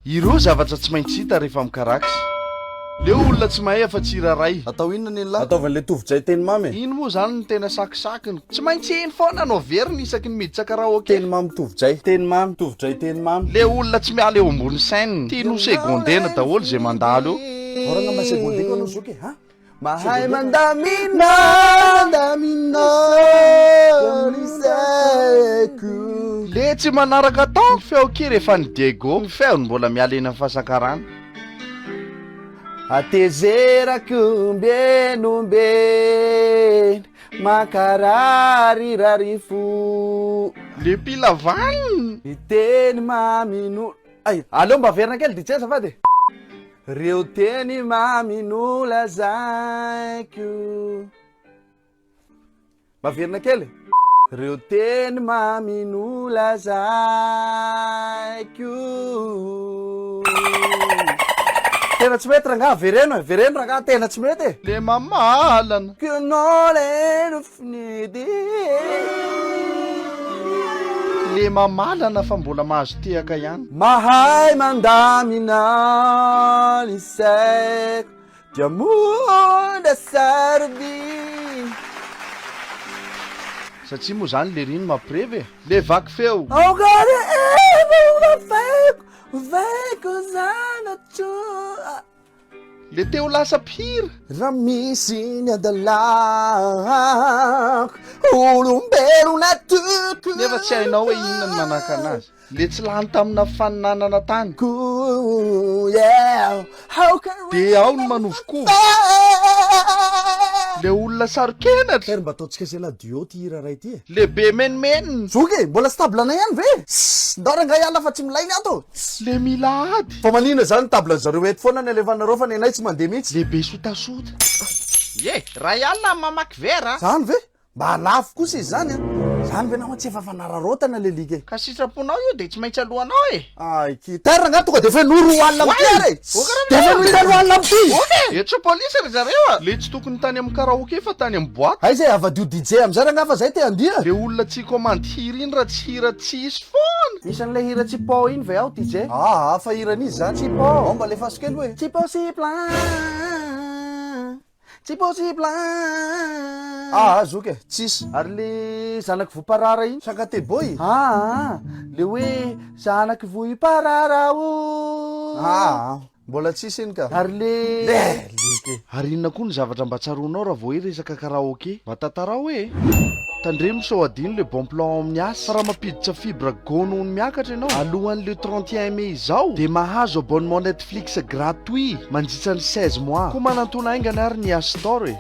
Ireo zavatra tsy maintsy hita rehefa mikaraksy. Le olona tsy mahay afa tsiraray. Atao inona ny lahy? Ataovan'le tovojay teny mamy. Ino moa zany ny tena sakisakiny? Tsy maintsy eny foana anao verina isaky ny miditra karaoke. Teny mamy tovojay. Teny mamy tovojay teny mamy. Le olona tsy miala eo ambony scène. Tiano segondena daholo zay mandalo eo. Orana ma segondena anao zoky ha? Mahay mandamina niseko. Le tsy manaraka tao ny feo kely rehefa ny Diego. Ny feo mbola miala eny amin'ny fahasakarana. Atezerako mbenombeny makarary rarifo. Le pilavany Iteny mamino. Ay, aleo mba verina kely DJ azafady. Reo teny mamino lazaiko. Mba verina kely. Reo teny mamino lazaiko. Tena tsy mety rangaha vereno rangaha tena tsy mety. le mamalana. Que non le finidi. Le mamalana fa mbola mahazo tehaka ihany. Mahay mandamina ny saiko dia monda sardy. Satria moa zany le rino mamprevy le vaky feo. Aogary vaiko zanatro. Le teo lasa pira. Raha misy ny adalako olombelo natoko. Nefa tsy hainao hoe inona ny manaka anazy. Le tsy lany tamina faninanana tany. De ao ny manovokovo. Le olona sarokenatra. Tery mba ataontsika zay la duo ty hira ray ty. Le be menimenina. Zoky mbola sy tablana ihany ve? Ndora nga iala fa tsy milainy ato. Le milady. Fa manina zany tablan zareo eto foana ny alevanareo fa ny anay tsy mandeha mihitsy. Le be sotasota. Ye, raha ialina mamaky vera. Zany ve? Mba lafo kosa izy zany a. Zany ve nama tsy efa fanararotana le ligue. Ka sitraponao io de tsy maintsy alohanao e. Ay ki terra nga tonga de fe noro alina amty. De fe noro alina amty. Etso polisa ry zareo a. Le tsy tokony tany amin'ny karaoke fa tany amin'ny boîte. Ay zay avadio DJ amizay nga fa zay te andia. Le olona tsy commande hira iny raha tsy hira tsisy foana. Isan'le hira tsipo iny ve ao DJ? Ah, fa hira n'izy zany tsipo. Mba le faso kely hoe. Tsy possible. Tsy possible. Ah, zoky e, tsisy. Ary le zanaky voparara iny sankate boy. Le hoe zanaky voiparara o. Mbola tsisy iny ka. Ary le like. Ary inona koa ny zavatra mba tsaronao raha vao hoe resaka karaoke. Mba tantarao hoe tandremo sao adino le bon plan amin'ny asa. Fa raha mampiditra fibre go noho ny miakatra ianao alohan'le 31 mai izao de mahazo abonnement Netflix gratuit mandritra ny 16 mois. Koa manantona aingana ary ny App Store e.